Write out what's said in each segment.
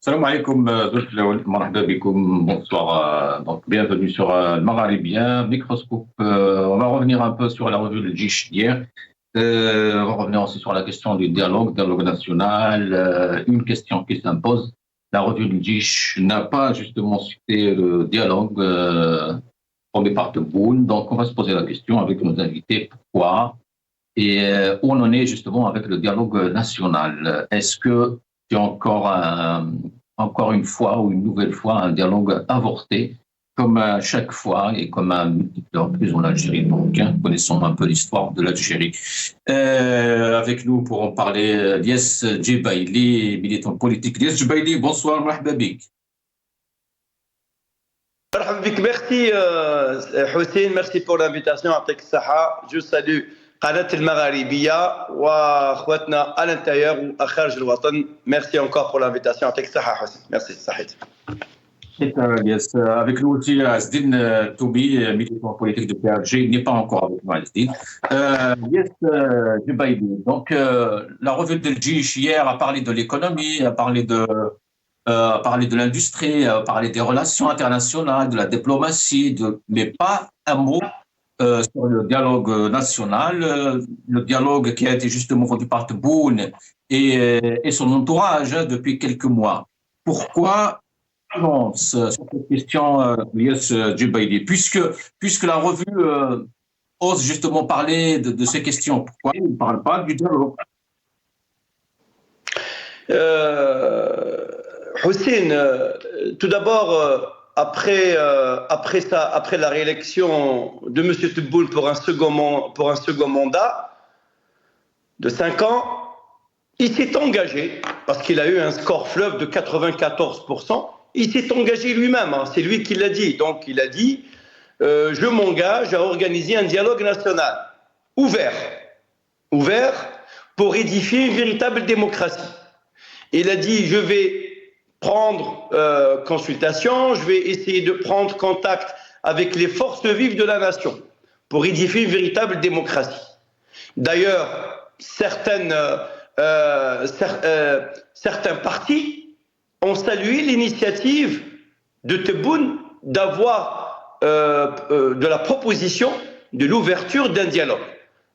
Salam alaikum, marhaba bikoum, bonsoir. Donc, bienvenue sur le Maghrébien, Microscope. On va revenir un peu sur la revue de Jish d'hier. On va revenir aussi sur la question du dialogue national. Une question qui s'impose. La revue de Jish n'a pas justement cité le dialogue formé par Tebboune. Donc, on va se poser la question avec nos invités. Pourquoi et où on en est justement avec le dialogue national. Est-ce que c'est encore une fois ou une nouvelle fois un dialogue avorté, comme à chaque fois et comme à multiples reprises en Algérie. Donc, connaissons un peu l'histoire de l'Algérie. Avec nous pour en parler, Lies Djibaili, militant politique. Lies Djibaili, bonsoir, marhaba bik. Merci Hussein, merci pour l'invitation à Tek Saha. Je salue قناة المغاربية واخواتنا à l'intérieur ou à خارج الوطن. Merci encore pour l'invitation à Tek Saha, Hussein. Merci, Sahid. Yes. Avec nous aussi Azdine Toubi, militant politique de PRG. Il n'est pas encore avec nous, Azdine. Yes, Djibaili. Donc, la revue de Jish hier a parlé de l'économie, a parlé de l'industrie, a parlé des relations internationales, de la diplomatie, mais pas un mot sur le dialogue national, le dialogue qui a été justement rendu par Tebboune et son entourage depuis quelques mois. Pourquoi sur cette question, Lies Djibaili, puisque la revue ose justement parler de ces questions, pourquoi il ne parle pas du dialogue? Hussein, tout d'abord, après la réélection de M. Tebboune pour un second mandat de 5 ans, il s'est engagé, parce qu'il a eu un score fleuve de 94%, il s'est engagé lui-même, hein, c'est lui qui l'a dit. Donc il a dit, je m'engage à organiser un dialogue national ouvert pour édifier une véritable démocratie. Il a dit, je vais prendre consultation, je vais essayer de prendre contact avec les forces vives de la nation pour édifier une véritable démocratie. D'ailleurs, certains partis ont salué l'initiative de Tebboune d'avoir de la proposition de l'ouverture d'un dialogue.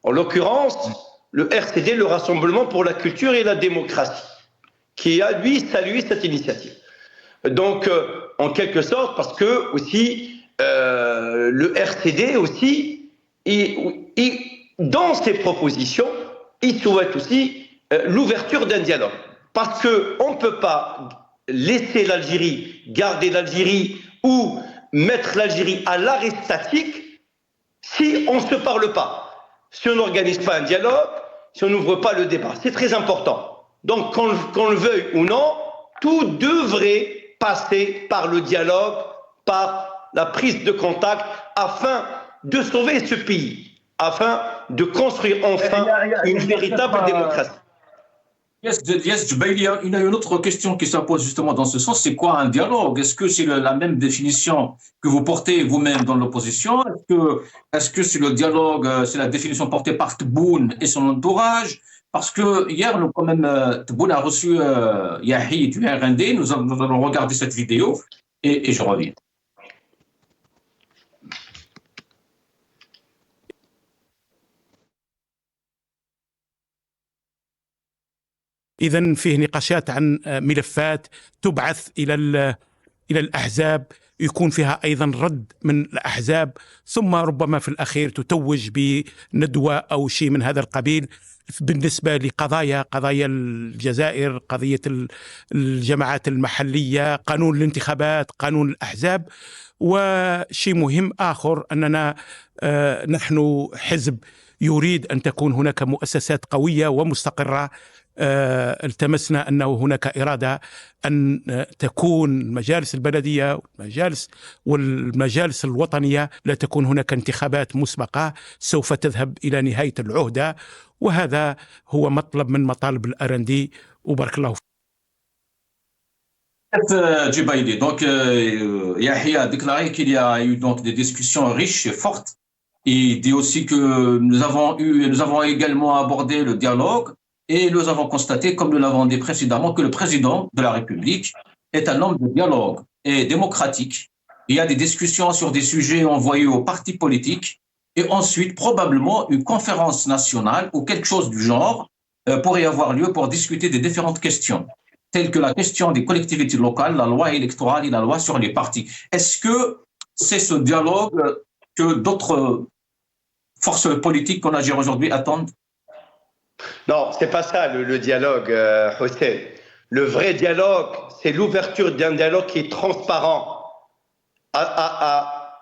En l'occurrence, le RCD, le Rassemblement pour la culture et la démocratie, qui a, lui, salué cette initiative. Donc, en quelque sorte, parce que aussi, le RCD aussi, dans ses propositions, il souhaite aussi l'ouverture d'un dialogue. Parce qu'on ne peut pas laisser l'Algérie, garder l'Algérie ou mettre l'Algérie à l'arrêt statique si on ne se parle pas, si on n'organise pas un dialogue, si on n'ouvre pas le débat. C'est très important. Donc, qu'on le veuille ou non, tout devrait passer par le dialogue, par la prise de contact, afin de sauver ce pays, afin de construire enfin une véritable démocratie. Yes, Djibaili, il y a une autre question qui s'impose justement dans ce sens, c'est quoi un dialogue? Est-ce que c'est la même définition que vous portez vous-même dans l'opposition? Est-ce que c'est le dialogue, c'est la définition portée par Tebboune et son entourage? Parce que hier, quand même, Tebboune a reçu Yahi du RND, nous allons regarder cette vidéo et je reviens. إذن فيه نقاشات عن ملفات تبعث إلى الأحزاب، يكون فيها أيضا رد من الأحزاب، ثم ربما في الأخير تتوج بندوة أو شيء من هذا القبيل بالنسبة لقضايا الجزائر، قضية الجماعات المحلية، قانون الانتخابات، قانون الأحزاب. وشيء مهم آخر أننا نحن حزب يريد أن تكون هناك مؤسسات قوية ومستقرة. التمسنا أنه هناك إرادة أن تكون المجالس البلدية والمجالس الوطنية لا تكون هناك انتخابات مسبقة سوف تذهب إلى نهاية العهدة، وهذا هو مطلب من مطالب الأرندي. وبارك الله فيك. Djibaili, donc Yahya a déclaré qu'il y a eu donc des discussions riches et fortes. Il dit aussi que nous avons également abordé le dialogue. Et nous avons constaté, comme nous l'avons dit précédemment, que le président de la République est un homme de dialogue et démocratique. Il y a des discussions sur des sujets envoyés aux partis politiques et ensuite probablement une conférence nationale ou quelque chose du genre pourrait avoir lieu pour discuter des différentes questions, telles que la question des collectivités locales, la loi électorale et la loi sur les partis. Est-ce que c'est ce dialogue que d'autres forces politiques qu'on agit aujourd'hui attendent? Non, c'est pas ça le dialogue, Hossein. Le vrai dialogue, c'est l'ouverture d'un dialogue qui est transparent,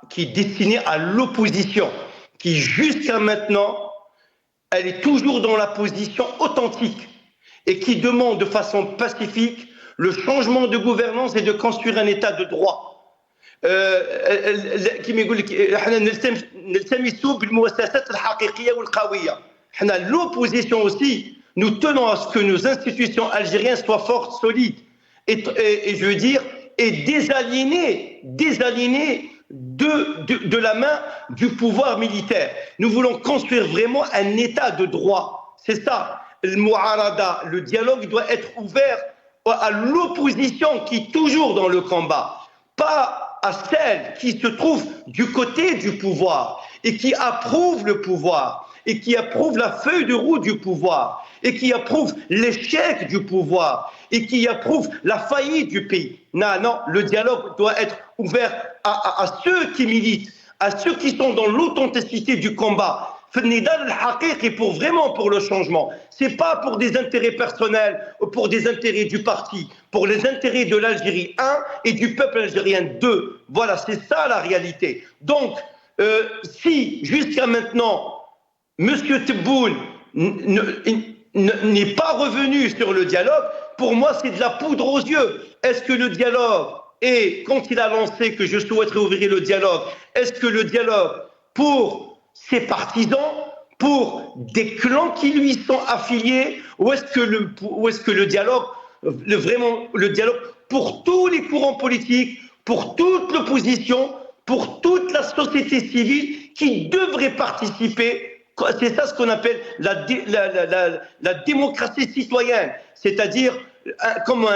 qui est destiné à l'opposition, qui jusqu'à maintenant, elle est toujours dans la position authentique et qui demande de façon pacifique le changement de gouvernance et de construire un état de droit. كما يقول لك احنا نلتمسوا بالمؤسسات الحقيقيه والقويه. احنا l'opposition aussi, nous tenons à ce que nos institutions algériennes soient fortes, solides et je veux dire et désaliénées de la main du pouvoir militaire. Nous voulons construire vraiment un état de droit. C'est ça. Le dialogue doit être ouvert à l'opposition qui est toujours dans le combat, pas à celle qui se trouve du côté du pouvoir et qui approuve le pouvoir et qui approuve la feuille de route du pouvoir et qui approuve l'échec du pouvoir et qui approuve la faillite du pays. Non, non, le dialogue doit être ouvert à ceux qui militent, à ceux qui sont dans l'authenticité du combat. Pour vraiment pour le changement. C'est pas pour des intérêts personnels ou pour des intérêts du parti, pour les intérêts de l'Algérie 1 et du peuple algérien 2. Voilà, c'est ça la réalité. Donc, si jusqu'à maintenant, M. Tebboune n'est pas revenu sur le dialogue, pour moi c'est de la poudre aux yeux. Est-ce que le dialogue, et quand il a lancé que je souhaiterais ouvrir le dialogue, est-ce que le dialogue pour ses partisans, pour des clans qui lui sont affiliés, ou est-ce que le dialogue, vraiment le dialogue pour tous les courants politiques, pour toute l'opposition, pour toute la société civile qui devrait participer? C'est ça ce qu'on appelle la démocratie citoyenne, c'est-à-dire comme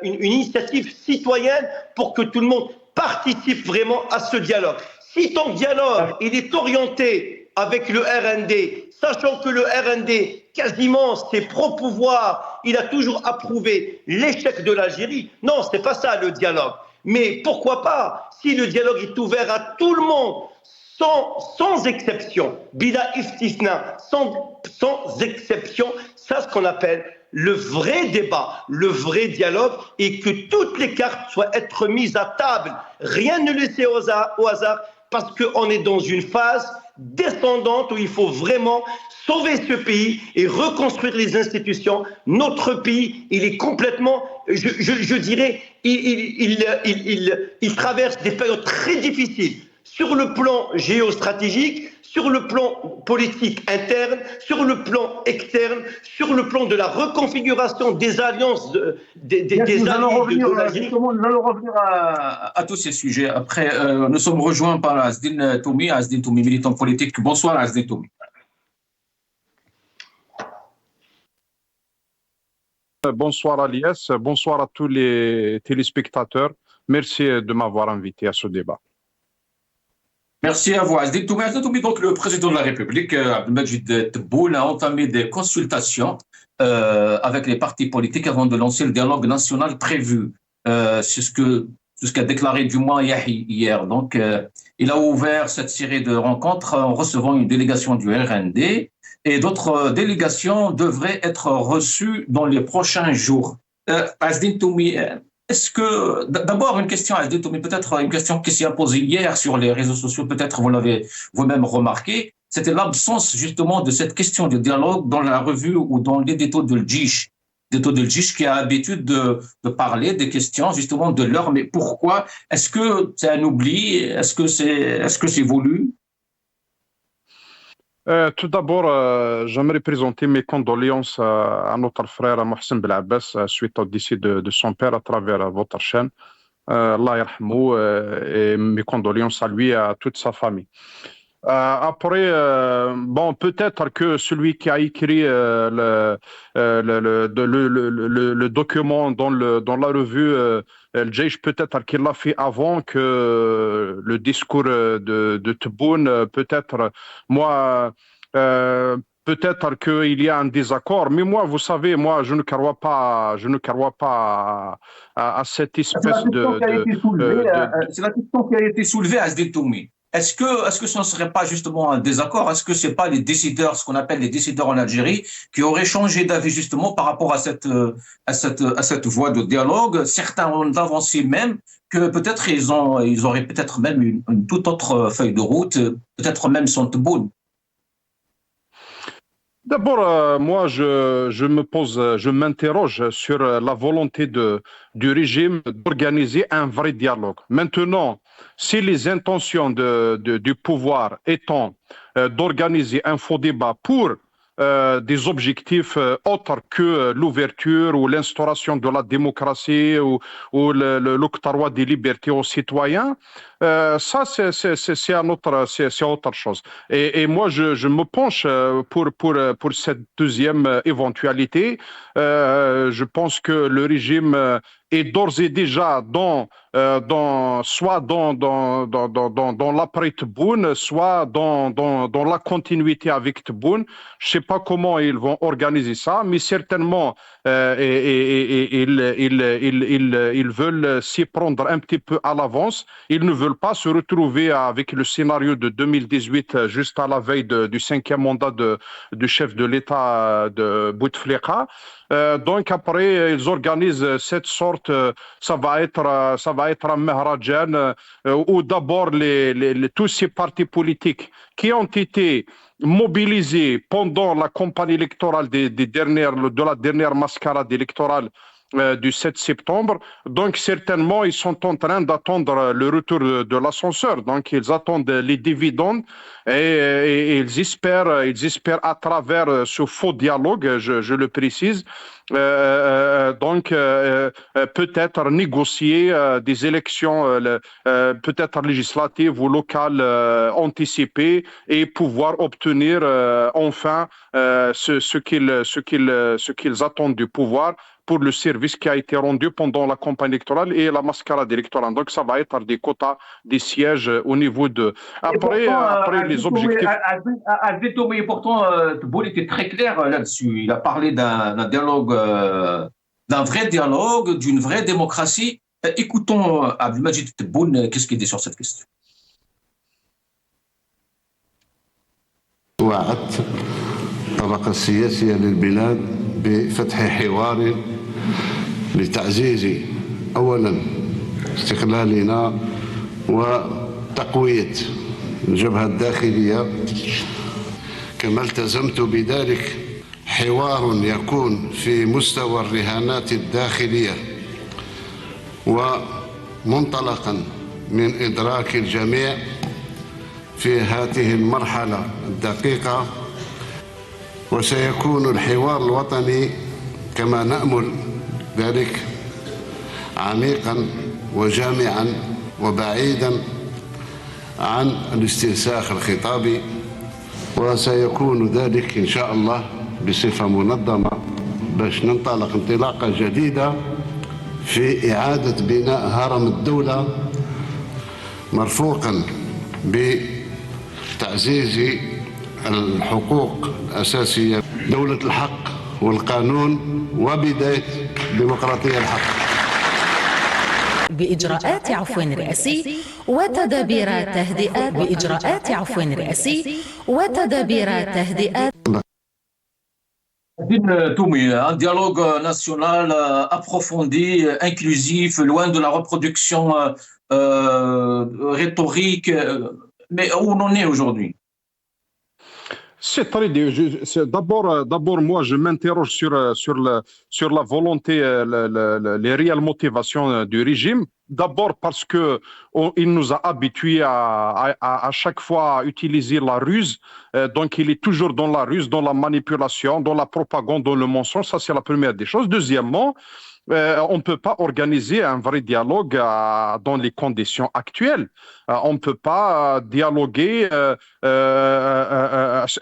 une initiative citoyenne pour que tout le monde participe vraiment à ce dialogue. Si ton dialogue il est orienté avec le RND, sachant que le RND, quasiment ses pro-pouvoirs, il a toujours approuvé l'échec de l'Algérie, non, c'est pas ça le dialogue. Mais pourquoi pas, si le dialogue est ouvert à tout le monde, sans exception, bila iftisna, sans exception, ça ce qu'on appelle le vrai débat, le vrai dialogue, et que toutes les cartes soient être mises à table, rien ne laisser au hasard, parce qu'on est dans une phase descendante où il faut vraiment sauver ce pays et reconstruire les institutions. Notre pays, il est complètement, je dirais, il traverse des périodes très difficiles sur le plan géostratégique, sur le plan politique interne, sur le plan externe, sur le plan de la reconfiguration des alliances des alliés de l'Algérie. Nous allons revenir à tous ces sujets. Après, nous sommes rejoints par Azdine Toumi, militant politique. Bonsoir Azdine Toumi. Bonsoir Alias, bonsoir à tous les téléspectateurs. Merci de m'avoir invité à ce débat. Merci à vous. Azdine Toumi, donc le président de la République, Abdelmadjid Tebboune, a entamé des consultations avec les partis politiques avant de lancer le dialogue national prévu. C'est ce qu'a déclaré du moins Yahi hier. Donc, il a ouvert cette série de rencontres en recevant une délégation du RND et d'autres délégations devraient être reçues dans les prochains jours. Azdine Toumi, est-ce que, d'abord une question à Azdine Toumi, peut-être une question qui s'est posée hier sur les réseaux sociaux, peut-être vous l'avez vous-même remarqué, c'était l'absence justement de cette question de dialogue dans la revue ou dans l'édito de l'Djish. L'édito de l'Djish qui a l'habitude de parler des questions justement de l'heure, mais pourquoi? Est-ce que c'est un oubli? Est-ce que c'est voulu? Tout d'abord, j'aimerais présenter mes condoléances à notre frère Mohsen Belabès suite au décès de son père à travers votre chaîne. Allah yarhamou, et mes condoléances à lui et à toute sa famille. Après, bon, peut-être que celui qui a écrit le document dans la revue El Jaish, peut-être qu'il l'a fait avant que le discours de Tebboune. Peut-être, moi, peut-être qu'il y a un désaccord. Mais moi, vous savez, moi, je ne crois pas à cette espèce C'est la question qui a été soulevée à Toumi. Est-ce que ce ne serait pas justement un désaccord? Est-ce que ce n'est pas les décideurs, ce qu'on appelle les décideurs en Algérie, qui auraient changé d'avis justement par rapport à cette voie de dialogue? Certains ont avancé même que peut-être ils auraient peut-être même une toute autre feuille de route, peut-être même sans Tebboune. D'abord, moi, je m'interroge sur la volonté du régime d'organiser un vrai dialogue. Maintenant, si les intentions du pouvoir étant d'organiser un faux débat pour des objectifs autres que l'ouverture ou l'instauration de la démocratie ou l'octroi des libertés aux citoyens, ça, c'est autre chose. Et moi, je me penche pour cette deuxième éventualité. Je pense que le régime est d'ores et déjà soit dans l'après-Tebboune, soit dans la continuité avec Tebboune. Je ne sais pas comment ils vont organiser ça, mais certainement, ils veulent s'y prendre un petit peu à l'avance. Ils ne veulent pas se retrouver avec le scénario de 2018, juste à la veille du 5e mandat du chef de l'État de Bouteflika. Donc après, ils organisent cette sorte, ça va être un Mahrajan où d'abord tous ces partis politiques qui ont été mobilisés pendant la campagne électorale de la dernière mascarade électorale du 7 septembre. Donc, certainement, ils sont en train d'attendre le retour de l'ascenseur. Donc, ils attendent les dividendes et ils espèrent à travers ce faux dialogue, je le précise, peut-être négocier des élections peut-être législatives ou locales anticipées et pouvoir obtenir enfin ce qu'ils attendent du pouvoir pour le service qui a été rendu pendant la campagne électorale et la mascarade électorale. Donc, ça va être des quotas, des sièges au niveau de... Après, les objectifs... Et pourtant, Tebboune était très clair là-dessus. Il a parlé d'un dialogue, d'un vrai dialogue, d'une vraie démocratie. Écoutons Abdelmadjid Tebboune, qu'est-ce qu'il dit sur cette question. وعدت الطبقة السياسية للبلاد بفتح حوار لتعزيز أولا استقلالنا وتقوية الجبهة الداخلية كما التزمت بذلك حوار يكون في مستوى الرهانات الداخلية ومنطلقا من إدراك الجميع في هذه المرحلة الدقيقة وسيكون الحوار الوطني كما نأمل ذلك عميقا وجامعا وبعيدا عن الاستنساخ الخطابي وسيكون ذلك إن شاء الله بصفة منظمة باش ننطلق انطلاقة جديدة في إعادة بناء هرم الدولة مرفوقا بتعزيز الحقوق الأساسية دولة الحق والقانون وبداية ديمقراطية الحق بإجراءات عفو رئاسي وتدابير تهدئات Toumi, un dialogue national approfondi, inclusif, loin de la reproduction rhétorique, mais où on en est aujourd'hui? C'est très d'abord, moi, je m'interroge sur la volonté, les réelles motivations du régime. D'abord parce que il nous a habitués à chaque fois à utiliser la ruse. Donc, il est toujours dans la ruse, dans la manipulation, dans la propagande, dans le mensonge. Ça, c'est la première des choses. Deuxièmement, on ne peut pas organiser un vrai dialogue dans les conditions actuelles. On ne peut pas dialoguer.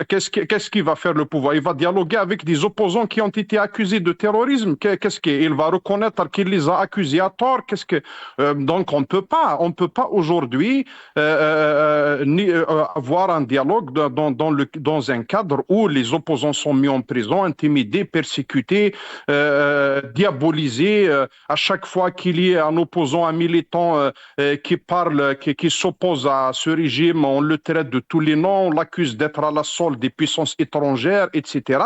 Qu'est-ce qui va faire le pouvoir? Il va dialoguer avec des opposants qui ont été accusés de terrorisme. Qu'est-ce qu'il va reconnaître qu'il les a accusés à tort? Donc on ne peut pas aujourd'hui avoir un dialogue dans un cadre où les opposants sont mis en prison, intimidés, persécutés, diabolisés. À chaque fois qu'il y a un opposant, un militant qui parle, qui s'oppose à ce régime, on le traite de tous les noms, on l'accuse d'être à la solde des puissances étrangères, etc.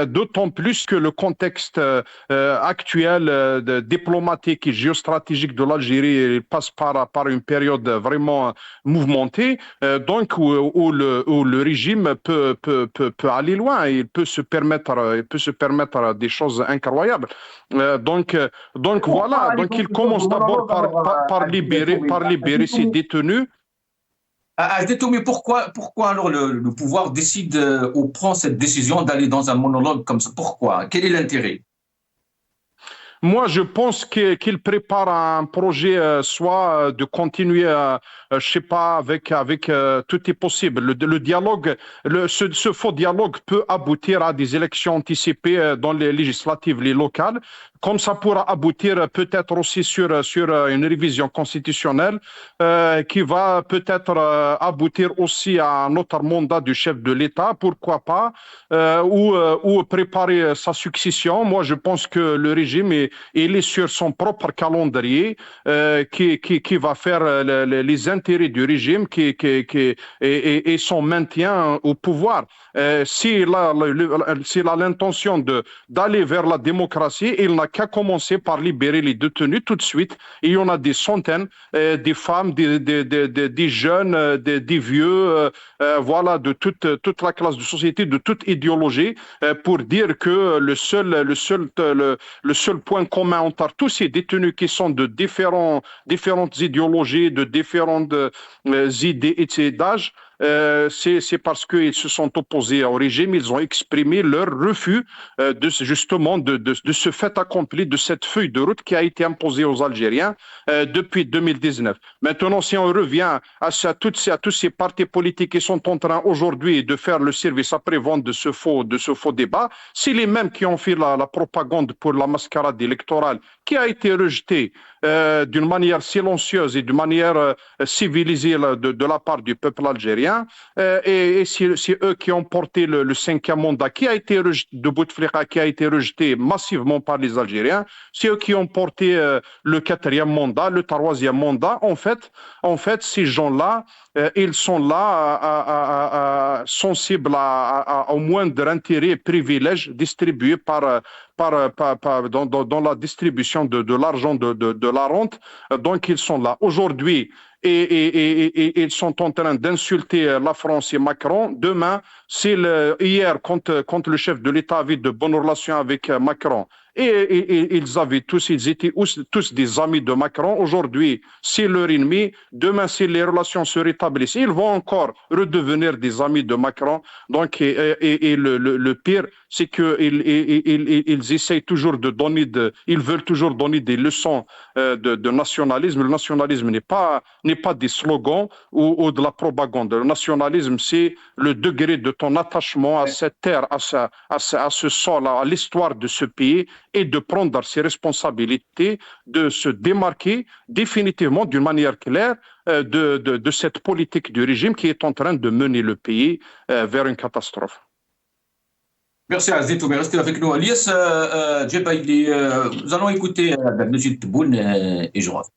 D'autant plus que le contexte actuel diplomatique et géostratégique de l'Algérie passe par une période vraiment mouvementée, donc où le régime peut aller loin, il peut se permettre des choses incroyables. Donc voilà, donc il commence d'abord par libérer ses détenus. Mais pourquoi alors le pouvoir décide ou prend cette décision d'aller dans un monologue comme ça? Pourquoi? Quel est l'intérêt? Moi, je pense qu'il prépare un projet, soit de continuer, je sais pas, avec tout est possible. Le dialogue, ce faux dialogue peut aboutir à des élections anticipées dans les législatives, les locales. Comme ça pourra aboutir peut-être aussi sur une révision constitutionnelle qui va peut-être aboutir aussi à un autre mandat du chef de l'État, pourquoi pas, ou préparer sa succession. Moi, je pense que le régime il est sur son propre calendrier qui va faire les intérêts du régime et son maintien au pouvoir. S'il a l'intention d'aller vers la démocratie, il n'a qu'à commencer par libérer les détenus tout de suite. Et il y en a des centaines, des femmes, des jeunes, des vieux, voilà, de toute la classe de société, de toute idéologie, pour dire que le seul point commun entre tous ces détenus qui sont de différentes idéologies, de différentes idées et d'âge, c'est parce qu'ils se sont opposés au régime, ils ont exprimé leur refus de ce fait accompli, de cette feuille de route qui a été imposée aux Algériens depuis 2019. Maintenant, si on revient à tous ces partis politiques qui sont en train aujourd'hui de faire le service après-vente de ce faux débat, c'est les mêmes qui ont fait la propagande pour la mascarade électorale qui a été rejetée d'une manière silencieuse et d'une manière civilisée de la part du peuple algérien. Et c'est eux qui ont porté le cinquième mandat qui a été rejeté, de Bouteflika, qui a été rejeté massivement par les Algériens. C'est eux qui ont porté le quatrième mandat, le troisième mandat. En fait, ces gens-là, ils sont là sensibles au moindre intérêt et privilège distribué dans la distribution de l'argent de la rente. Donc, ils sont là. Aujourd'hui, et ils sont en train d'insulter la France et Macron. Demain, hier, quand le chef de l'État avait de bonnes relations avec Macron, et ils étaient tous des amis de Macron. Aujourd'hui, c'est leur ennemi. Demain, si les relations se rétablissent, ils vont encore redevenir des amis de Macron. Donc, le pire, c'est qu'ils essayent toujours ils veulent toujours donner des leçons de nationalisme. Le nationalisme n'est pas des slogans ou de la propagande. Le nationalisme, c'est le degré de ton attachement à cette terre, à ce sol, à l'histoire de ce pays, et de prendre ses responsabilités, de se démarquer définitivement d'une manière claire de cette politique du régime qui est en train de mener le pays vers une catastrophe. Merci Aziz, mais restez avec nous. Elias Djebaïli, nous allons écouter Abdelmajid Tebboune et je reviens.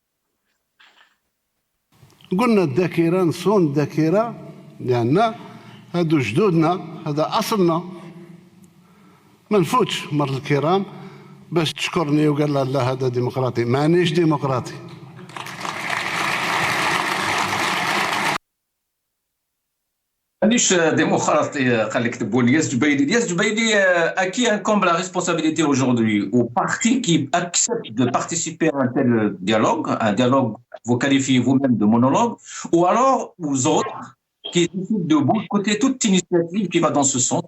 قلنا الذاكرة نصون الذاكرة لأن هادو جدودنا، هذا أصلنا. ما نفوتش مر الكرام باش تشكرني وقال لا لا هذا ديمقراطي، مانيش ديمقراطي. مانيش ديمقراطي قال لك تبون Elias Djebaïli, à qui incombe la responsabilité aujourd'hui? Au parti qui accepte de participer à un tel dialogue, vous qualifiez vous-même de monologue, ou alors aux autres qui décident de boycotter toute initiative qui va dans ce sens?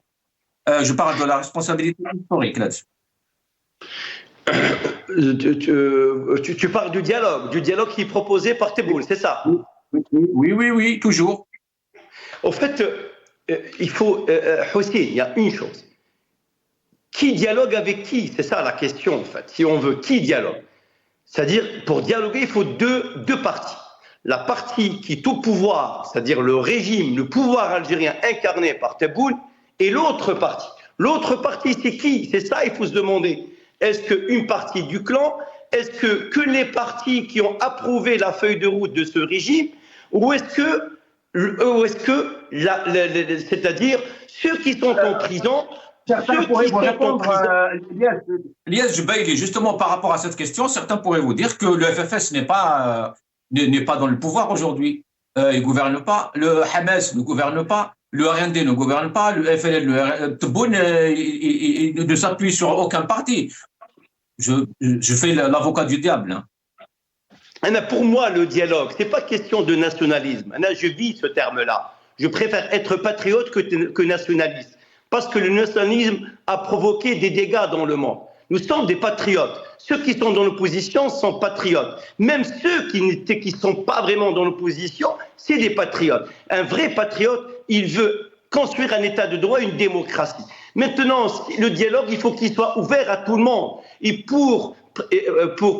Je parle de la responsabilité historique là-dessus. Tu parles du dialogue qui est proposé par Tebboune, c'est ça? Oui, toujours. Au fait, il faut, Hossein, il y a une chose. Qui dialogue avec qui? C'est ça la question, en fait. Si on veut, qui dialogue? C'est-à-dire, pour dialoguer, il faut deux parties. La partie qui est au pouvoir, c'est-à-dire le régime, le pouvoir algérien incarné par Tebboune, et l'autre partie. L'autre partie, c'est qui? C'est ça, il faut se demander. Est-ce qu'une partie du clan? Est-ce que les partis qui ont approuvé la feuille de route de ce régime? Ou est-ce que c'est-à-dire ceux qui sont en prison? Certains pourraient vous répondre, Lies Jubaili, justement par rapport à cette question, certains pourraient vous dire que le FFS n'est pas dans le pouvoir aujourd'hui. Il ne gouverne pas. Le Hamas ne gouverne pas. Le RND ne gouverne pas. Le FLN, le Tebboune, il ne s'appuie sur aucun parti. Je fais l'avocat du diable. Pour moi, le dialogue, ce n'est pas question de nationalisme. Je vis ce terme-là. Je préfère être patriote que nationaliste. Parce que le nationalisme a provoqué des dégâts dans le monde. Nous sommes des patriotes. Ceux qui sont dans l'opposition sont patriotes. Même ceux qui ne sont pas vraiment dans l'opposition, c'est des patriotes. Un vrai patriote, il veut construire un état de droit, une démocratie. Maintenant, le dialogue, il faut qu'il soit ouvert à tout le monde. Et pour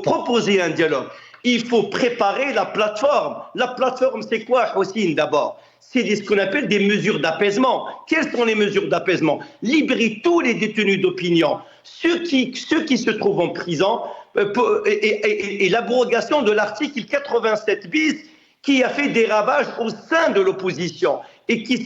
proposer un dialogue, il faut préparer la plateforme. La plateforme, c'est quoi, Hossein, d'abord? C'est ce qu'on appelle des mesures d'apaisement. Quelles sont les mesures d'apaisement? Libérer tous les détenus d'opinion, ceux qui se trouvent en prison, et l'abrogation de l'article 87 bis qui a fait des ravages au sein de l'opposition. Et qui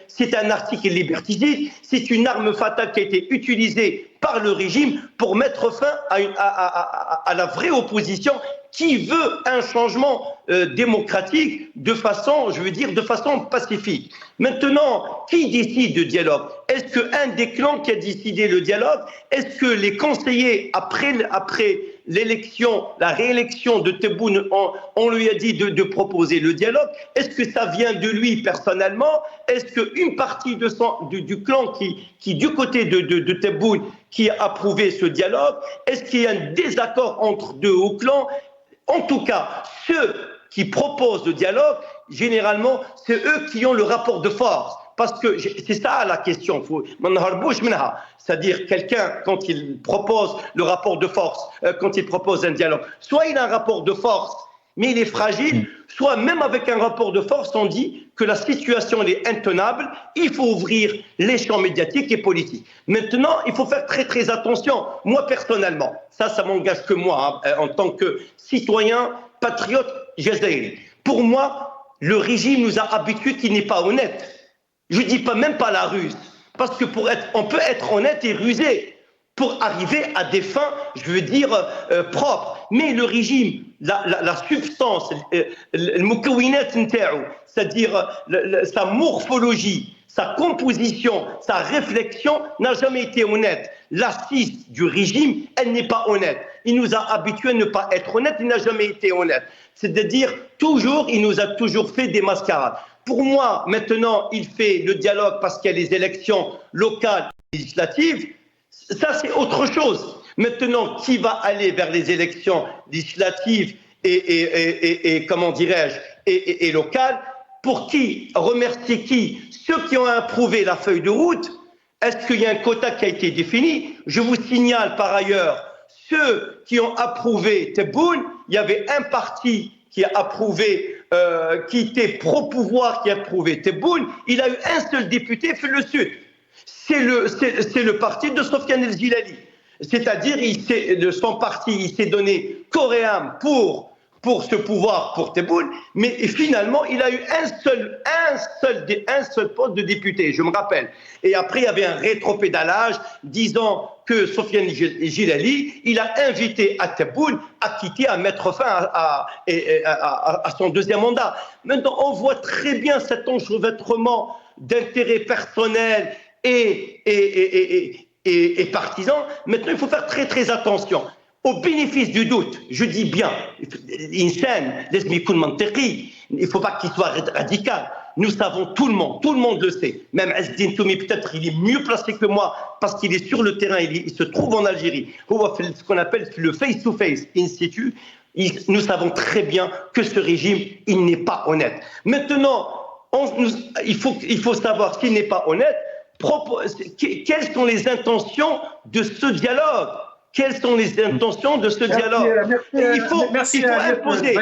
c'est un article liberticide, c'est une arme fatale qui a été utilisée par le régime pour mettre fin à la vraie opposition qui veut un changement démocratique de façon pacifique. Maintenant, qui décide de dialogue? Est-ce qu'un des clans qui a décidé le dialogue? Est-ce que les conseillers, après l'élection, la réélection de Tebboune, on lui a dit de proposer le dialogue? Est-ce que ça vient de lui personnellement? Est-ce qu'une partie du clan qui du côté de Tebboune, qui a approuvé ce dialogue? Est-ce qu'il y a un désaccord entre deux hauts clans? En tout cas, ceux qui proposent le dialogue, généralement, c'est eux qui ont le rapport de force. Parce que c'est ça la question. C'est-à-dire quelqu'un, quand il propose le rapport de force, quand il propose un dialogue, soit il a un rapport de force, mais il est fragile, soit même avec un rapport de force, on dit que la situation est intenable, il faut ouvrir les champs médiatiques et politiques. Maintenant, il faut faire très très attention. Moi, personnellement, ça m'engage que moi, en tant que citoyen, patriote jazaïri. Pour moi, le régime nous a habitués qu'il n'est pas honnête. Je ne dis pas même pas la ruse, parce que on peut être honnête et rusé pour arriver à des fins, je veux dire, propres. Mais le régime, la substance, le mukawinat ntaou, c'est-à-dire sa morphologie, sa composition, sa réflexion n'a jamais été honnête. L'assise du régime, elle n'est pas honnête. Il nous a habitués à ne pas être honnête, il n'a jamais été honnête. C'est-à-dire, il nous a toujours fait des mascarades. Pour moi, maintenant, il fait le dialogue parce qu'il y a les élections locales et législatives. Ça, c'est autre chose. Maintenant, qui va aller vers les élections législatives et comment dirais-je, et locales? Pour qui? Remercier qui? Ceux qui ont approuvé la feuille de route. Est-ce qu'il y a un quota qui a été défini? Je vous signale par ailleurs, ceux qui ont approuvé Tebboune, il y avait un parti qui a approuvé, qui était pro-pouvoir, qui a approuvé Tebboune. Il a eu un seul député, fait le Sud. C'est le parti de Sofiane El Jilali. C'est-à-dire, son parti, il s'est donné corps et âme pour ce pouvoir, pour Tebboune, mais finalement, il a eu un seul poste de député, je me rappelle. Et après, il y avait un rétropédalage disant que Sofiane Jilali, il a invité à Tebboune à quitter, à mettre fin à son deuxième mandat. Maintenant, on voit très bien cet enchevêtrement d'intérêts personnels et partisans. Maintenant, il faut faire très très attention. Au bénéfice du doute, je dis bien, l'insan لازم يكون منطقي. il ne faut pas qu'il soit radical. Nous savons, tout le monde le sait. Même Azdine Toumi, peut-être il est mieux placé que moi parce qu'il est sur le terrain, il se trouve en Algérie. Ce qu'on appelle le face-to-face institut. Nous savons très bien que ce régime, il n'est pas honnête. Maintenant, il faut savoir s'il n'est pas honnête, quelles sont les intentions de ce dialogue. Quelles sont les intentions de ce dialogue? Il faut imposer.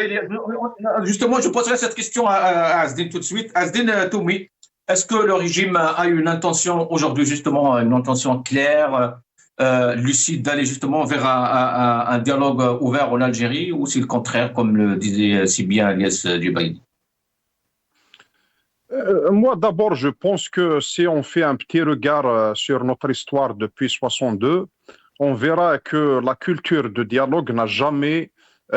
Justement, je poserai cette question à Azdine tout de suite. Azdine Toumi, est-ce que le régime a une intention aujourd'hui, justement, une intention claire, lucide, d'aller justement vers un dialogue ouvert en Algérie, ou c'est le contraire, comme le disait si bien Agnès Djubaïdi? Moi, d'abord, je pense que si on fait un petit regard sur notre histoire depuis 62, on verra que la culture de dialogue n'a jamais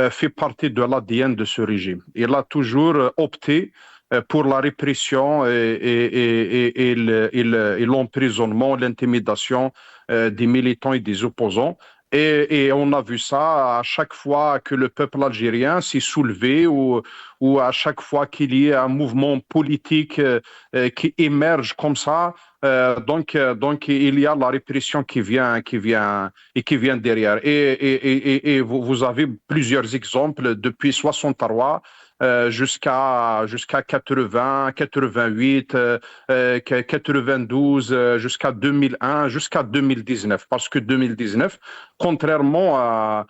fait partie de l'ADN de ce régime. Il a toujours opté pour la répression et l'emprisonnement, l'intimidation des militants et des opposants. Et on a vu ça à chaque fois que le peuple algérien s'est soulevé ou à chaque fois qu'il y a un mouvement politique qui émerge comme ça. Donc, il y a la répression qui vient derrière. Et vous avez plusieurs exemples depuis 63 jusqu'à 80, 88, 92, jusqu'à 2001, jusqu'à 2019. Parce que 2019, contrairement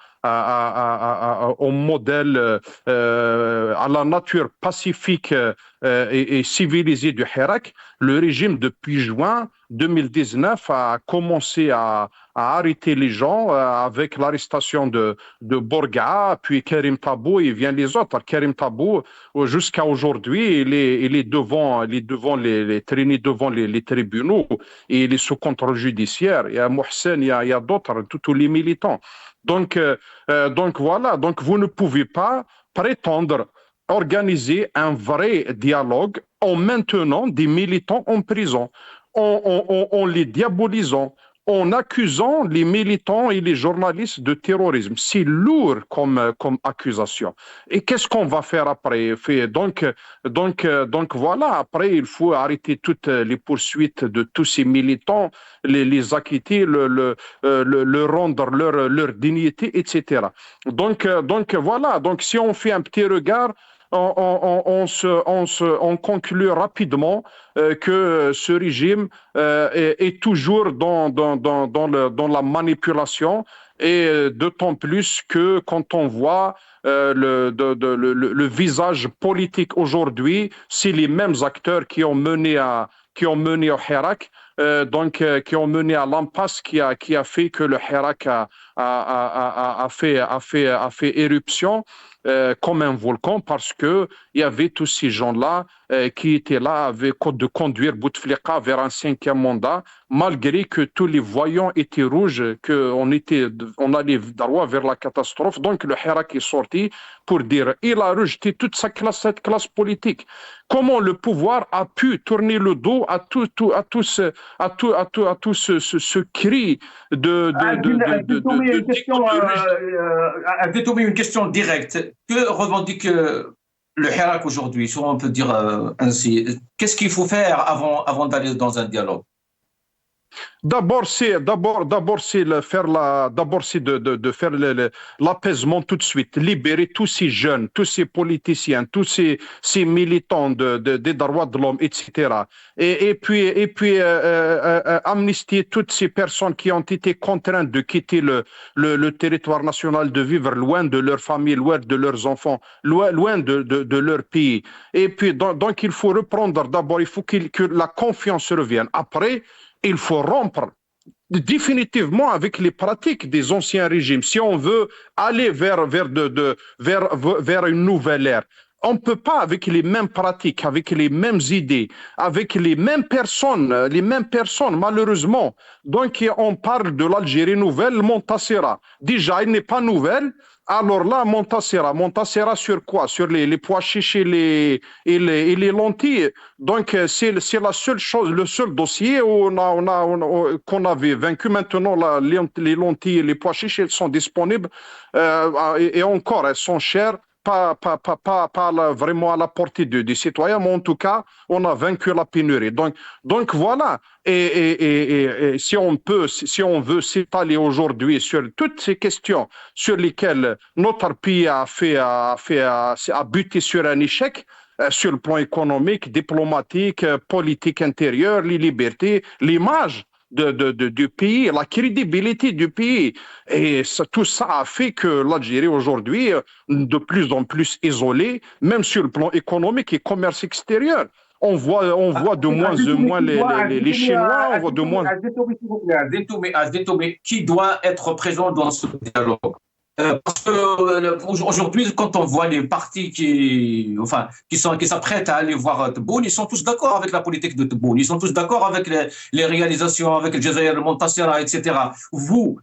au modèle, à la nature pacifique et civilisée du Hirak, le régime depuis juin 2019 a commencé à arrêter les gens avec l'arrestation de Borga, puis Karim Tabou, et vient les autres. Karim Tabou, jusqu'à aujourd'hui, il est devant traîné devant les tribunaux et il est sous contrôle judiciaire. Il y a Mohsen, il y a d'autres, tous les militants. Donc voilà, donc vous ne pouvez pas prétendre organiser un vrai dialogue en maintenant des militants en prison, en les diabolisant, en accusant les militants et les journalistes de terrorisme. C'est lourd comme accusation. Et qu'est-ce qu'on va faire après? Donc voilà, après, il faut arrêter toutes les poursuites de tous ces militants, les acquitter, le rendre leur dignité, etc. Donc voilà, donc si on fait un petit regard, on conclut rapidement que ce régime est toujours dans la manipulation, et d'autant plus que quand on voit le visage politique aujourd'hui, c'est les mêmes acteurs qui ont mené au Hirak, qui ont mené à l'impasse qui a fait que le Hirak a fait éruption comme un volcan, parce que il y avait tous ces gens-là qui étaient là avec de conduire Bouteflika vers un 5e mandat, malgré que tous les voyants étaient rouges, qu'on allait droit vers la catastrophe. Donc le Hirak est sorti pour dire, il a rejeté toute cette classe politique. Comment le pouvoir a pu tourner le dos à tout ce cri une question directe. Que revendique le Hirak aujourd'hui, si on peut dire ainsi? Qu'est-ce qu'il faut faire avant d'aller dans un dialogue? D'abord, c'est de faire l'apaisement tout de suite, libérer tous ces jeunes, tous ces politiciens, tous ces militants des droits de l'homme, etc. Et puis amnistier toutes ces personnes qui ont été contraintes de quitter le territoire national, de vivre loin de leur famille, loin de leurs enfants, loin de leur pays. Et puis donc il faut reprendre d'abord, il faut que la confiance revienne. Après, il faut rompre définitivement avec les pratiques des anciens régimes. Si on veut aller vers une nouvelle ère, on ne peut pas, avec les mêmes pratiques, avec les mêmes idées, avec les mêmes personnes, malheureusement. Donc, on parle de l'Algérie nouvelle, Montassera. Déjà, elle n'est pas nouvelle. Alors là, Montassera sur quoi? Sur les pois chiches et les lentilles. Donc, c'est la seule chose, le seul dossier qu'on avait vaincu. Maintenant, les lentilles et les pois chiches, elles sont disponibles. Et encore, elles sont chères vraiment à la portée des citoyens, mais en tout cas, on a vaincu la pénurie. Donc voilà. Et si on veut s'étaler aujourd'hui sur toutes ces questions sur lesquelles notre pays a buté sur un échec, sur le plan économique, diplomatique, politique intérieure, les libertés, l'image du pays, la crédibilité du pays. Et tout ça a fait que l'Algérie aujourd'hui est de plus en plus isolée, même sur le plan économique et commerce extérieur. On voit de moins en moins les Chinois, on voit de moins... Azetoumé, qui doit être présent dans ce dialogue? Parce que aujourd'hui, quand on voit les partis qui s'apprêtent à aller voir Tebboune, ils sont tous d'accord avec la politique de Tebboune, ils sont tous d'accord avec les réalisations, avec le Jazair, le Montassira, etc. Vous,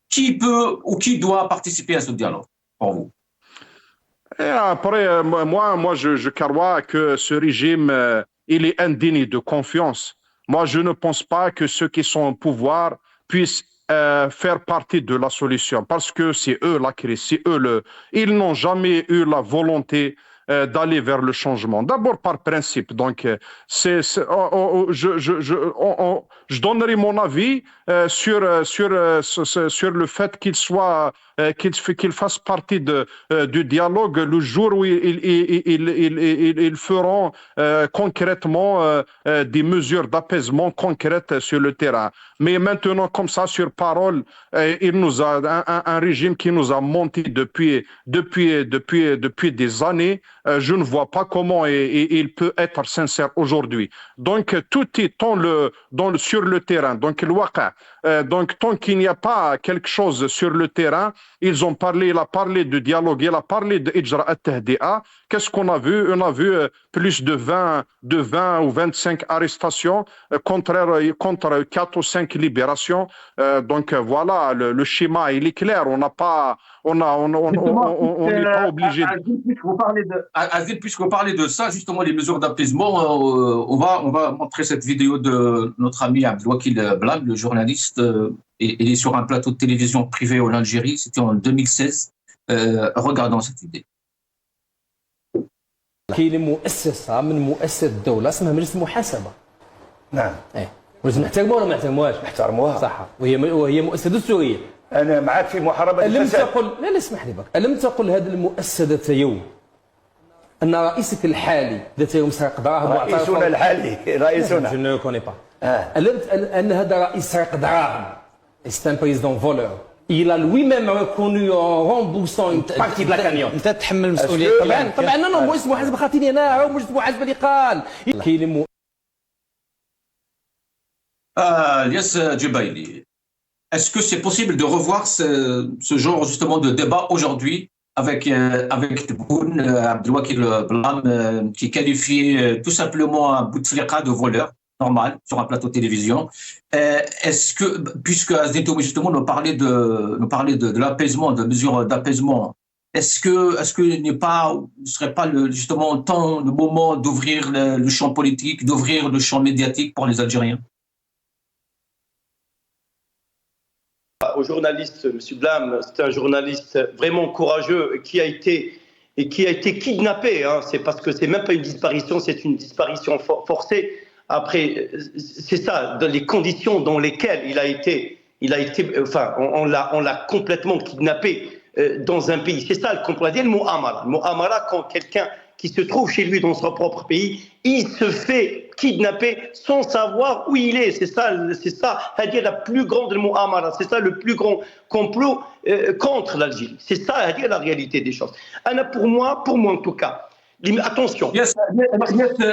qui peut ou qui doit participer à ce dialogue pour vous? Et après, moi, je crois que ce régime, il est indigne de confiance. Moi, je ne pense pas que ceux qui sont au pouvoir puissent faire partie de la solution, parce que c'est eux la crise, c'est eux ils n'ont jamais eu la volonté d'aller vers le changement. D'abord par principe. Donc, je donnerai mon avis sur le fait qu'il fasse partie du dialogue le jour où ils feront concrètement des mesures d'apaisement concrètes sur le terrain. Mais maintenant, comme ça, sur parole, il nous a un régime qui nous a menti depuis des années. Je ne vois pas comment il peut être sincère aujourd'hui. Donc, tout est sur le terrain. Donc, donc, tant qu'il n'y a pas quelque chose sur le terrain, il a parlé de dialogue, il a parlé de Ijra at-Tahdi'a. Qu'est-ce qu'on a vu? On a vu plus de 20 ou 25 arrestations contre 4 ou 5 libérations. Donc voilà, le schéma, il est clair. On n'est pas obligé. Azil, puisque vous parlez de ça, justement, les mesures d'apaisement, on va montrer cette vidéo de notre ami Abdelwakil Blam, le journaliste. Il est sur un plateau de télévision privé en Algérie, c'était en 2016. Regardons cette vidéo. كاين مؤسسه من مؤسسات الدوله اسمها مجلس المحاسبه. نعم. ولازم نحترموها ولا ما نحترموهاش؟ نحترموها. صح. وهي مؤسسه دستوريه. انا معك في محاربه الفساد. لا اسمح لي بك، الم تقل هذه المؤسسه ذات يوم ان رئيسك الحالي ذات يوم سرق دراهم رئيسنا الحالي رئيسنا. جو نو كوني با. ان هذا رئيس سرق دراهم. C'est un président voleur. Il a lui-même reconnu en remboursant une partie de la cagnotte. انت تتحمل المسؤوليه. طبعا انا مؤسس محاسبه خاطيني انا مؤسس محاسبه اللي قال كاين Yes, Djebaili, est-ce que c'est possible de revoir ce genre justement de débat aujourd'hui avec Tebboune, Abdelwakil Blam, qui qualifie tout simplement un Bouteflika de voleur normal sur un plateau de télévision? Est-ce que, puisque Azetoumé justement nous parlait de l'apaisement, de mesures d'apaisement, est-ce que ne serait pas justement le moment d'ouvrir le champ politique, d'ouvrir le champ médiatique pour les Algériens? Au journaliste, M. Blam, c'est un journaliste vraiment courageux qui a été kidnappé. Hein. C'est parce que c'est même pas une disparition, c'est une disparition forcée. Après, c'est ça, dans les conditions dans lesquelles il a été, enfin, on l'a complètement kidnappé dans un pays. C'est ça le complot. Le mot Amara. Le mot Amara, quand quelqu'un qui se trouve chez lui dans son propre pays, il se fait kidnapper sans savoir où il est. C'est ça, c'est-à-dire la plus grande mot Amara. C'est ça le plus grand complot contre l'Algérie. C'est ça, c'est-à-dire la réalité des choses. Pour moi en tout cas. Attention. Yes,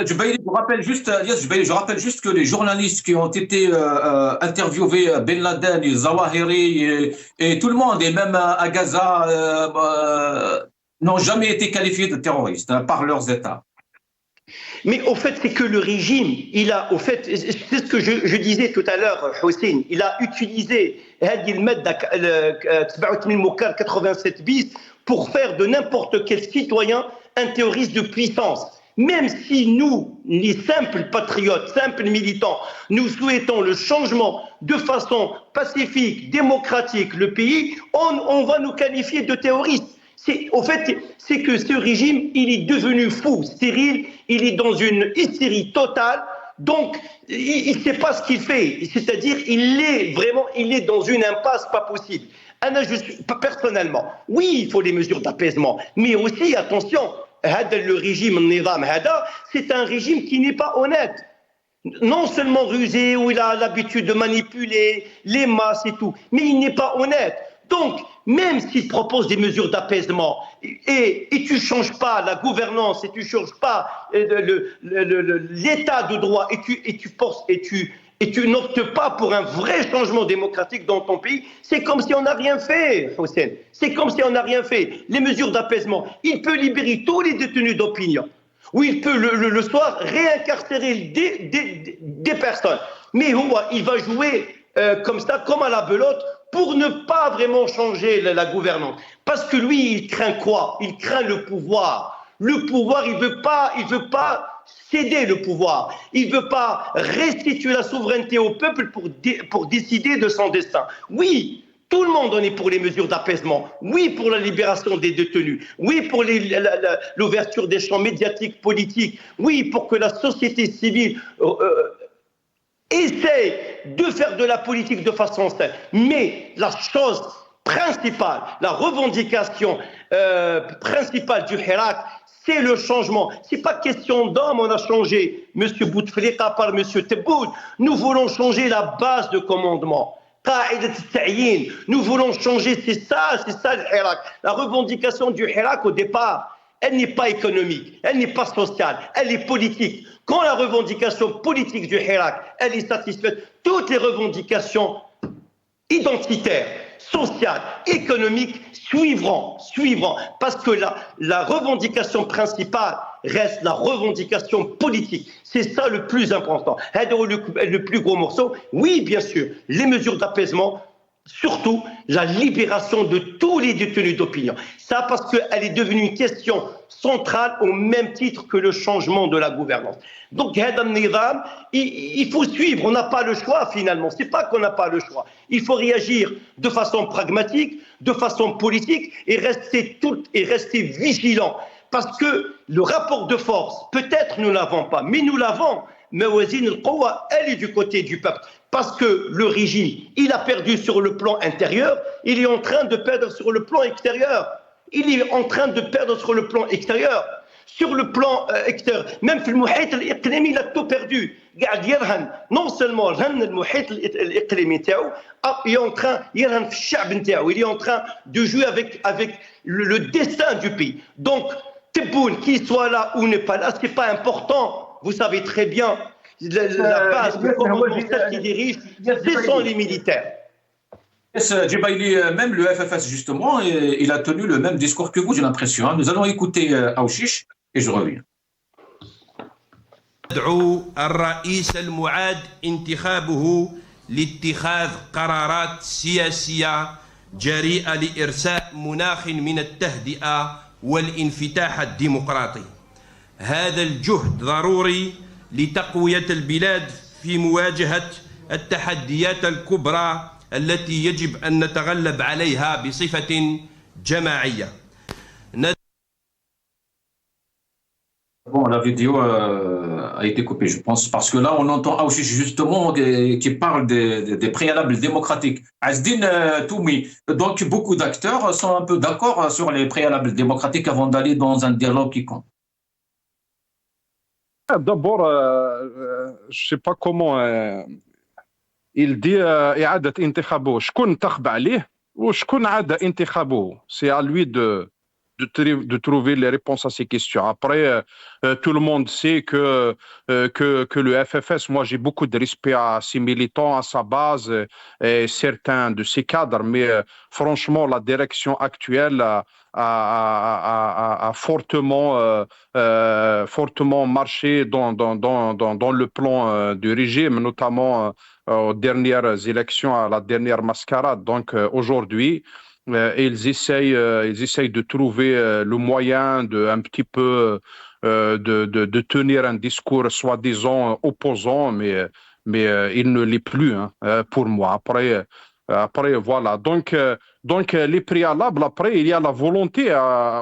Djebaili, je rappelle juste que les journalistes qui ont été interviewés, Ben Laden, Zawahiri et tout le monde, et même à Gaza, n'ont jamais été qualifiés de terroristes par leurs États. Mais au fait, c'est que le régime, c'est ce que je disais tout à l'heure, Hossein, il a utilisé Hadi al-Madda 87 bis pour faire de n'importe quel citoyen un terroriste de puissance. Même si nous, les simples patriotes, simples militants, nous souhaitons le changement de façon pacifique, démocratique, le pays, on va nous qualifier de terroristes. Au fait, c'est que ce régime, il est devenu fou, stérile, il est dans une hystérie totale, donc il ne sait pas ce qu'il fait. C'est-à-dire, il est dans une impasse pas possible. Personnellement, oui, il faut des mesures d'apaisement, mais aussi, attention, le régime, c'est un régime qui n'est pas honnête. Non seulement rusé, où il a l'habitude de manipuler les masses et tout, mais il n'est pas honnête. Donc, même s'il propose des mesures d'apaisement et tu ne changes pas la gouvernance et tu ne changes pas l'état de droit et tu n'optes pas pour un vrai changement démocratique dans ton pays, c'est comme si on n'a rien fait, Hossein. C'est comme si on n'a rien fait. Les mesures d'apaisement, il peut libérer tous les détenus d'opinion. Oui, il peut le soir réincarcérer des personnes. Mais il va jouer comme ça, comme à la belote, pour ne pas vraiment changer la gouvernance. Parce que lui, il craint quoi? Il craint le pouvoir. Le pouvoir, il veut pas céder le pouvoir. Il veut pas restituer la souveraineté au peuple pour décider de son destin. Oui, tout le monde en est pour les mesures d'apaisement. Oui, pour la libération des détenus. Oui, pour l'ouverture des champs médiatiques, politiques. Oui, pour que la société civile essaye de faire de la politique de façon saine. Mais la chose principale, la revendication principale du Hirak, c'est le changement. C'est pas question d'homme, on a changé M. Bouteflika par M. Tebboune. Nous voulons changer la base de commandement. Nous voulons changer, c'est ça le Hirak. La revendication du Hirak au départ, elle n'est pas économique, elle n'est pas sociale, elle est politique. Quand la revendication politique du Hirak, elle est satisfaite, toutes les revendications identitaires, sociales, économiques suivront. Parce que la revendication principale reste la revendication politique. C'est ça le plus important. Le plus gros morceau, oui, bien sûr, les mesures d'apaisement, surtout la libération de tous les détenus d'opinion. Ça parce qu'elle est devenue une question centrale au même titre que le changement de la gouvernance. Donc, il faut suivre, on n'a pas le choix finalement. C'est pas qu'on n'a pas le choix. Il faut réagir de façon pragmatique, de façon politique et rester vigilant. Parce que le rapport de force, peut-être nous l'avons pas, mais nous l'avons. Mawazin al-Qawa, elle est du côté du peuple. Parce que le régime, il a perdu sur le plan intérieur, il est en train de perdre sur le plan extérieur. Sur le plan extérieur, même le Mouhit al-Iqlimi, il a tout perdu. Non seulement le Mouhit al-Iqlimi, il est en train, il est en train de jouer avec le destin du pays. Donc, Tebboune, qu'il soit là ou n'est pas là, ce n'est pas important. Vous savez très bien, la base de commandement qui dirige, ce sont les militaires. Djibaili, même le FFS, justement, il a tenu le même discours que vous, j'ai l'impression. Nous allons écouter Aouchiche et je reviens. ندعو الرئيس المعاد انتخابه لاتخاذ قرارات سياسية جريئة لإرساء مناخ من التهدئة والانفتاح الديمقراطي. هذا الجهد ضروري لتقوية البلاد في مواجهة التحديات الكبرى التي يجب أن نتغلب عليها بصفة جماعية. Bon, la vidéo a été coupée, je pense, parce que là, on entend Aouchiche justement qui parle des préalables démocratiques. Azdine Toumi, donc beaucoup d'acteurs sont un peu d'accord sur les préalables démocratiques avant d'aller dans un dialogue quiconque. D'abord, je ne sais pas comment il dit إعادة انتخابه. شكون انتخب عليه وشكون عاد انتخابه. C'est à lui de trouver les réponses à ces questions. Après, tout le monde sait que le FFS, moi j'ai beaucoup de respect à ses militants, à sa base et certains de ses cadres, mais franchement, la direction actuelle a fortement marché dans le plan du régime, notamment aux dernières élections, à la dernière mascarade. Donc aujourd'hui, ils essayent de trouver le moyen de un petit peu de tenir un discours soi-disant opposant, mais il ne l'est plus pour moi. Après, Après, voilà. Donc, les préalables, après, il y a la volonté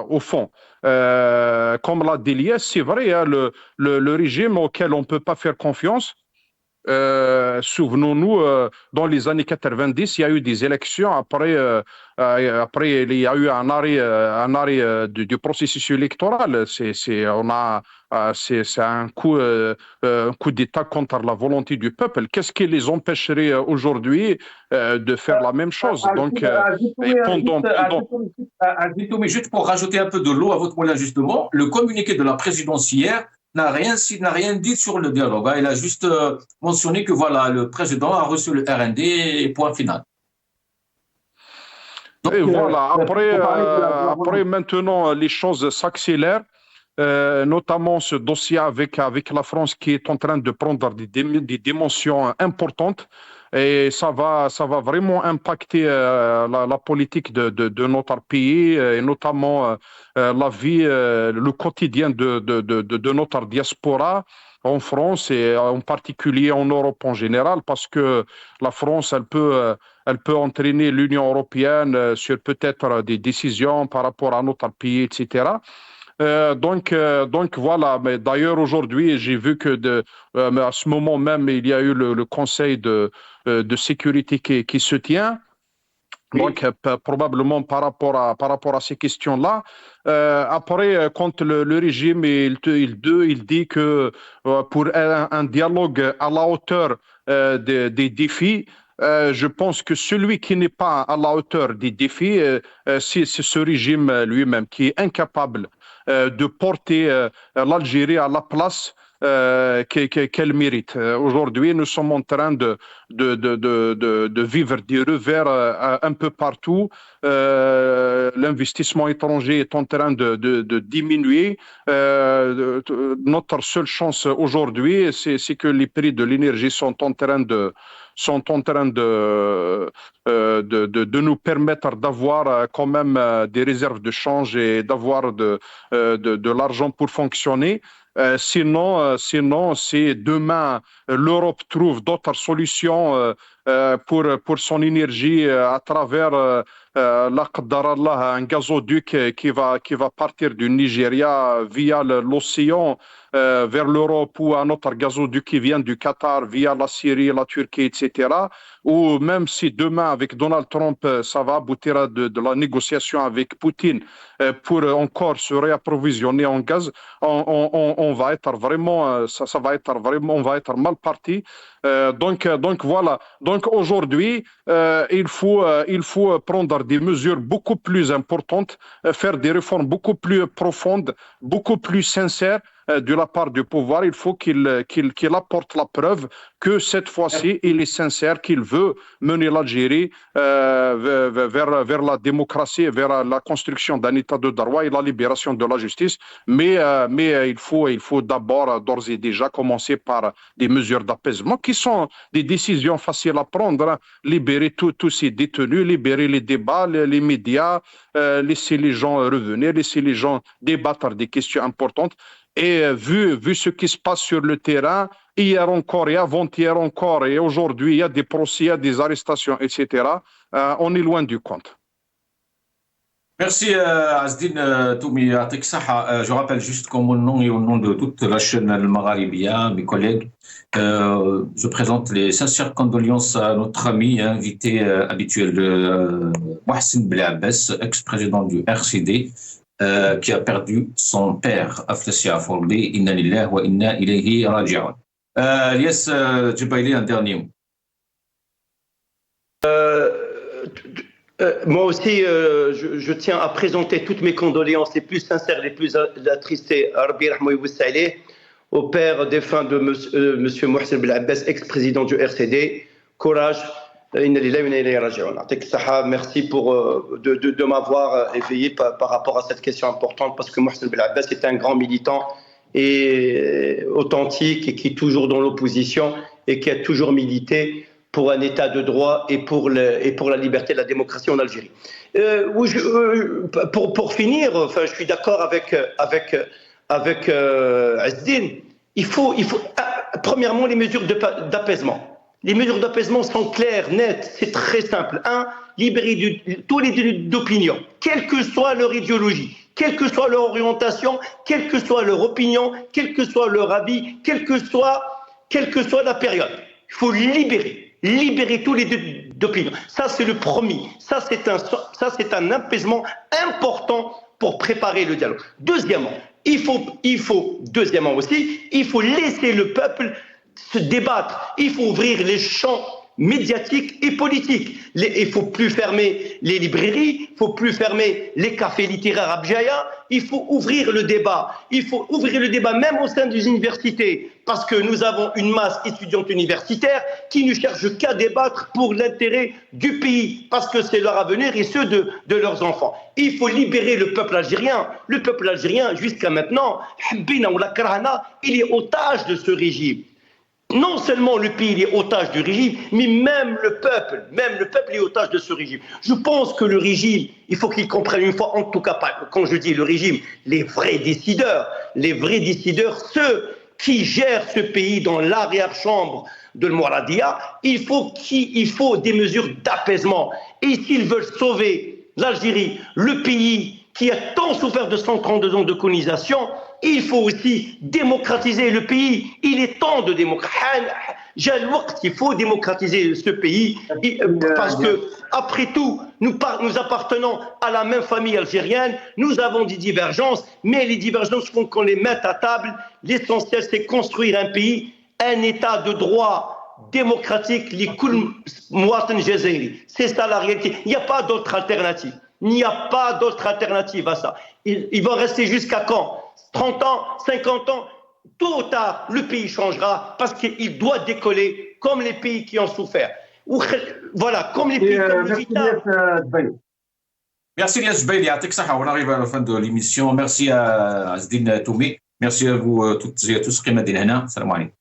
au fond. Comme l'a dit Lies, c'est vrai, hein, le régime auquel on ne peut pas faire confiance. Souvenons-nous, dans les années 90, il y a eu des élections. Après, il y a eu un arrêt du processus électoral. C'est un coup d'État contre la volonté du peuple. Qu'est-ce qui les empêcherait aujourd'hui de faire la même chose? Donc, mais juste pour rajouter un peu de l'eau à votre moulin, justement, le communiqué de la présidence hier n'a rien dit sur le dialogue. Il a juste mentionné que voilà, le président a reçu le RND et point final. Donc, et voilà, après maintenant, les choses s'accélèrent, notamment ce dossier avec la France qui est en train de prendre des dimensions importantes. Et ça va vraiment impacter la politique de notre pays et notamment la vie, le quotidien de notre diaspora en France et en particulier en Europe en général, parce que la France, elle peut entraîner l'Union européenne sur peut-être des décisions par rapport à notre pays, etc. Donc voilà. Mais d'ailleurs aujourd'hui, j'ai vu que à ce moment même, il y a eu le Conseil de sécurité qui se tient. Donc probablement par rapport à ces questions-là. Après, quand le régime il dit que pour un dialogue à la hauteur des défis. Je pense que celui qui n'est pas à la hauteur des défis, c'est ce régime lui-même qui est incapable de porter l'Algérie à la place qu'elle mérite. Aujourd'hui, nous sommes en train de vivre des revers un peu partout. L'investissement étranger est en train de diminuer. Notre seule chance aujourd'hui, c'est que les prix de l'énergie sont en train de nous permettre d'avoir quand même des réserves de change et d'avoir de l'argent pour fonctionner. Sinon, si demain l'Europe trouve d'autres solutions pour son énergie à travers un gazoduc qui va partir du Nigeria via l'océan vers l'Europe ou un autre gazoduc qui vient du Qatar via la Syrie, la Turquie, etc. Ou même si demain avec Donald Trump, ça va aboutir à de la négociation avec Poutine pour encore se réapprovisionner en gaz, on va être vraiment, ça va être vraiment, on va être mal parti. Donc voilà. Donc aujourd'hui, il faut prendre des mesures beaucoup plus importantes, faire des réformes beaucoup plus profondes, beaucoup plus sincères de la part du pouvoir. Il faut qu'il apporte la preuve que cette fois-ci, il est sincère, qu'il veut mener l'Algérie vers la démocratie, vers la construction d'un État de droit et la libération de la justice. Mais il faut d'abord, d'ores et déjà, commencer par des mesures d'apaisement qui sont des décisions faciles à prendre. Libérer tous ces détenus, libérer les débats, les médias, laisser les gens revenir, laisser les gens débattre des questions importantes. Et vu ce qui se passe sur le terrain, hier encore et avant-hier encore et aujourd'hui, il y a des procès, il y a des arrestations, etc. On est loin du compte. Merci Azdine Toumi. Je rappelle juste qu'au nom et au nom de toute la chaîne Al-Magharibia, mes collègues, je présente les sincères condoléances à notre ami invité habituel Mohsen Blaabbas, ex-président du RCD, qui a perdu son père, Aflassi Affoldi. Inna lillahi wa inna ilayhi raji'un. Lies Djebaili, un dernier mot. Moi aussi, je tiens à présenter toutes mes condoléances les plus sincères, les plus attristées au père défunt de M. Mohsen Blaabbas, ex-président du RCD. Courage. Merci de m'avoir éveillé par rapport à cette question importante, parce que Mohsen Blaabbas est un grand militant et authentique et qui est toujours dans l'opposition et qui a toujours milité pour un état de droit et pour la liberté et la démocratie en Algérie. Pour finir, je suis d'accord avec Azdine. Il faut premièrement les mesures d'apaisement. Les mesures d'apaisement sont claires, nettes, c'est très simple. Un, libérer tous les délits d'opinion, quelle que soit leur idéologie, quelle que soit leur orientation, quelle que soit leur opinion, quel que soit leur avis, quelle que soit la période. Il faut libérer tous les délits d'opinion. Ça, c'est le premier. Ça, c'est un apaisement important pour préparer le dialogue. Deuxièmement, il faut laisser le peuple se débattre. Il faut ouvrir les champs médiatiques et politiques. Il ne faut plus fermer les librairies, il ne faut plus fermer les cafés littéraires à Bjaya. Il faut ouvrir le débat. Il faut ouvrir le débat même au sein des universités, parce que nous avons une masse étudiante universitaire qui ne cherche qu'à débattre pour l'intérêt du pays, parce que c'est leur avenir et ceux de leurs enfants. Il faut libérer le peuple algérien. Le peuple algérien, jusqu'à maintenant, il est otage de ce régime. Non seulement le pays est otage du régime, mais même le peuple est otage de ce régime. Je pense que le régime, il faut qu'il comprenne une fois, en tout cas pas, quand je dis le régime, les vrais décideurs, ceux qui gèrent ce pays dans l'arrière-chambre de Mouradia, il faut des mesures d'apaisement. Et s'ils veulent sauver l'Algérie, le pays qui a tant souffert de 132 ans de colonisation, il faut aussi démocratiser le pays. Il est temps de démocratiser. Il faut démocratiser ce pays parce que, après tout, nous appartenons à la même famille algérienne. Nous avons des divergences, mais les divergences font qu'on les mette à table. L'essentiel, c'est construire un pays, un état de droit démocratique. C'est ça la réalité. Il n'y a pas d'autre alternative. Il n'y a pas d'autre alternative à ça. Ils vont rester jusqu'à quand? 30 ans, 50 ans, tôt ou tard, le pays changera parce qu'il doit décoller comme les pays qui ont souffert. Voilà, comme les pays comme le Vietnam. Merci Ilyas Jubaili, on arrive à la fin de l'émission. Merci à Azdine Toumi. Merci à vous toutes et à tous. Salam alaikum.